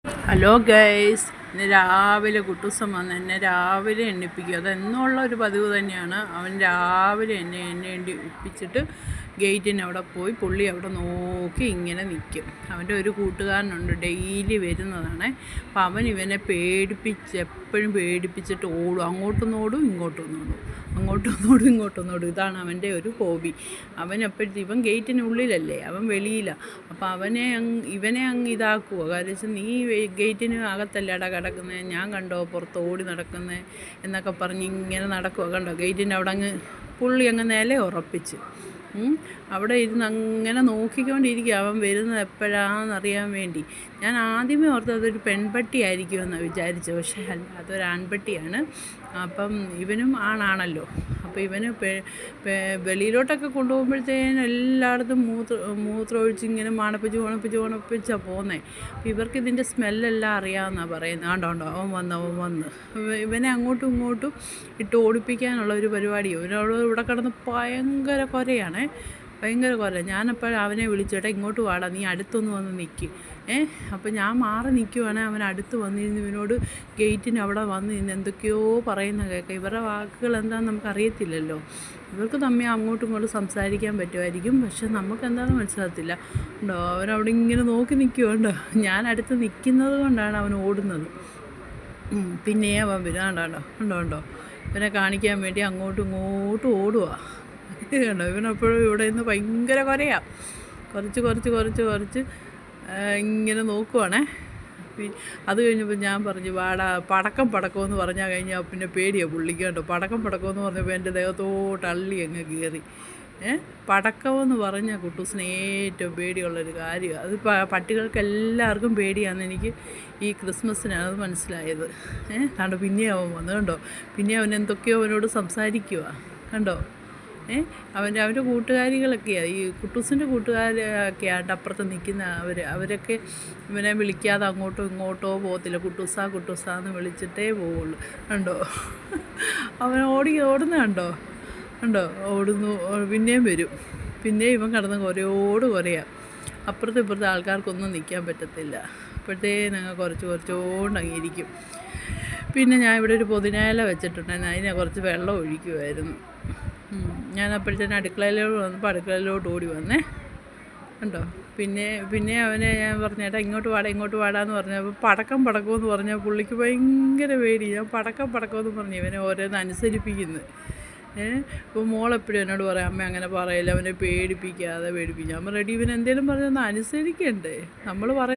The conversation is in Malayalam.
ഹലോ ഗൈസ്, ഇന്ന് രാവിലെ കുട്ടൂസം വന്ന് എന്നെ രാവിലെ എണ്ണിപ്പിക്കും. അതെന്നുള്ള ഒരു പതിവ് തന്നെയാണ്. അവൻ രാവിലെ എന്നെ എണ്ണിപ്പിച്ചിട്ട് ഗേറ്റിന് അവിടെ പോയി പുള്ളി അവിടെ നോക്കി ഇങ്ങനെ നിൽക്കും. അവൻ്റെ ഒരു കൂട്ടുകാരനുണ്ട്, ഡെയിലി വരുന്നതാണ്. അപ്പം അവൻ ഇവനെ എപ്പോഴും പേടിപ്പിച്ചിട്ട് ഓടും. അങ്ങോട്ടൊന്നോടും ഇങ്ങോട്ടൊന്നോടും, ഇങ്ങോട്ടൊന്നോടും. ഇതാണ് അവൻ്റെ ഒരു ഹോബി. ഇവൻ ഗേറ്റിനുള്ളിലല്ലേ, അവൻ വെളിയിലാണ്. അപ്പോൾ ഇവനെ അങ്ങ് ഇതാക്കുമോ. കാര്യം വെച്ചാൽ നീ ഗേറ്റിന് അകത്തല്ലേടാ കിടക്കുന്നത്, ഞാൻ കണ്ടോ പുറത്ത് ഓടി നടക്കുന്നത് എന്നൊക്കെ പറഞ്ഞ് ഇങ്ങനെ നടക്കുമോ. കണ്ടോ ഗേറ്റിൻ്റെ അവിടെ പുള്ളി അങ്ങ് നില ഉറപ്പിച്ച് അവിടെ ഇരുന്ന് അങ്ങനെ നോക്കിക്കൊണ്ടിരിക്കുക. അവൻ വരുന്നത് എപ്പോഴാണെന്നറിയാൻ വേണ്ടി. ഞാൻ ആദ്യമേ ഓർത്തത് അതൊരു പെൺപട്ടിയായിരിക്കുമെന്നാണ് വിചാരിച്ചത്. പക്ഷേ അല്ല, അതൊരു ആൺപട്ടിയാണ്. അപ്പം ഇവനും ആണാണല്ലോ. അപ്പോൾ ഇവന് വെളിയിലോട്ടൊക്കെ കൊണ്ടുപോകുമ്പോഴത്തേനും എല്ലായിടത്തും മൂത്രമൊഴിച്ച് ഇങ്ങനെ മണപ്പിച്ചാണ് പോകുന്നത്. അപ്പോൾ ഇവർക്ക് ഇതിൻ്റെ സ്മെല്ലെല്ലാം അറിയാമെന്നാണ് പറയുന്നത്. കണ്ടോ അവൻ വന്ന് ഇവനെ അങ്ങോട്ടും ഇങ്ങോട്ടും ഇട്ട് ഓടിപ്പിക്കാനുള്ള ഒരു പരിപാടിയോ. ഇവനോട് ഇവിടെ കിടന്ന് ഭയങ്കര കുരയാണ്. ഞാനപ്പോൾ അവനെ വിളിച്ചേട്ടാ ഇങ്ങോട്ട് വാടാ, നീ അടുത്തൊന്ന് വന്ന് നിൽക്ക്. അപ്പോൾ ഞാൻ മാറി നിൽക്കുവാണെങ്കിൽ അവൻ അടുത്ത് വന്നിരുന്ന് ഇവനോട് ഗേറ്റിന് അവിടെ വന്ന് നിന്ന് എന്തൊക്കെയോ പറയുന്ന കേൾക്കാം. ഇവരുടെ വാക്കുകൾ എന്താണെന്ന് നമുക്കറിയത്തില്ലല്ലോ. ഇവർക്ക് തമ്മിൽ അങ്ങോട്ടും ഇങ്ങോട്ടും സംസാരിക്കാൻ പറ്റുമായിരിക്കും, പക്ഷെ നമുക്ക് എന്താണെന്ന് മനസ്സിലാകത്തില്ല. ഉണ്ടോ അവനവിടെ ഇങ്ങനെ നോക്കി നിൽക്കുന്നുണ്ടോ. ഞാൻ അടുത്ത് നിൽക്കുന്നത് കൊണ്ടാണ് അവൻ ഓടുന്നത്. പിന്നെ അവൻ വരും. ഉണ്ടോ ഇവനെ കാണിക്കാൻ വേണ്ടി അങ്ങോട്ടും ഇങ്ങോട്ടും ഓടുക. കണ്ടോ ഇവനെപ്പോഴും ഇവിടെ നിന്ന് ഭയങ്കര കുരയാണ്. കുറച്ച് ഇങ്ങനെ നോക്കുവാണേ. അത് കഴിഞ്ഞപ്പോൾ ഞാൻ പറഞ്ഞു വാടാ പടക്കമെന്ന് പറഞ്ഞാൽ കഴിഞ്ഞാൽ പിന്നെ പേടിയാണ് പുള്ളിക്ക്. കണ്ടോ പടക്കമെന്ന് പറഞ്ഞപ്പോൾ എൻ്റെ ദേഹത്തോട്ട് അള്ളി അങ്ങ് കയറി. പടക്കമെന്ന് പറഞ്ഞാൽ കുട്ടൂസിന് ഏറ്റവും പേടിയുള്ളൊരു കാര്യമാണ്. അത് പട്ടികൾക്ക് എല്ലാവർക്കും പേടിയാണെന്ന് എനിക്ക് ഈ ക്രിസ്മസിനാണ് അത് മനസ്സിലായത്. കണ്ടോ പിന്നെ അവൻ വന്നു. കണ്ടോ പിന്നെ അവൻ എന്തൊക്കെയോ അവനോട് സംസാരിക്കുക. കണ്ടോ അവൻ്റെ കൂട്ടുകാരികളൊക്കെയാണ്, ഈ കുട്ടൂസിൻ്റെ കൂട്ടുകാരൊക്കെയാണ് അപ്പുറത്ത് നിൽക്കുന്ന അവരൊക്കെ ഇവനെ വിളിക്കാതെ അങ്ങോട്ടോ ഇങ്ങോട്ടോ പോകത്തില്ല. കുട്ടൂസാന്ന് വിളിച്ചിട്ടേ പോവുള്ളൂ. കണ്ടോ അവൻ ഓടുന്ന കണ്ടോ ഓടുന്നു. പിന്നെയും വരും. ഇവൻ കിടന്ന് കുരയാണ്. അപ്പുറത്തെ ഇപ്പുറത്തെ ആൾക്കാർക്കൊന്നും നിൽക്കാൻ പറ്റത്തില്ല. അപ്പോഴത്തേനങ്ങ് കുറച്ചോണ്ടങ്ങിരിക്കും. പിന്നെ ഞാൻ ഇവിടെ ഒരു പുതിനയില വെച്ചിട്ടുണ്ടായിരുന്നു, അതിനെ കുറച്ച് വെള്ളം ഒഴിക്കുമായിരുന്നു. ഞാൻ അപ്പോഴത്തേനും അടുക്കളയിലോട്ട് ഓടി വന്നേ. കണ്ടോ പിന്നെ അവനെ ഞാൻ പറഞ്ഞേട്ടാ ഇങ്ങോട്ട് വാടാന്ന് പറഞ്ഞപ്പോൾ പടക്കമെന്ന് പറഞ്ഞാൽ പുള്ളിക്ക് ഭയങ്കര പേടി. ഞാൻ പടക്കമെന്ന് പറഞ്ഞു ഇവനെ ഓരോന്ന് അനുസരിപ്പിക്കുന്നു. ഇപ്പോൾ മോളെപ്പോഴും എന്നോട് പറയാം അമ്മ അങ്ങനെ പറയില്ല, അവനെ പേടിപ്പിക്കാതെ. ഞാൻ റെഡി ഇവൻ എന്തെങ്കിലും പറഞ്ഞൊന്ന് അനുസരിക്കണ്ടേ. നമ്മൾ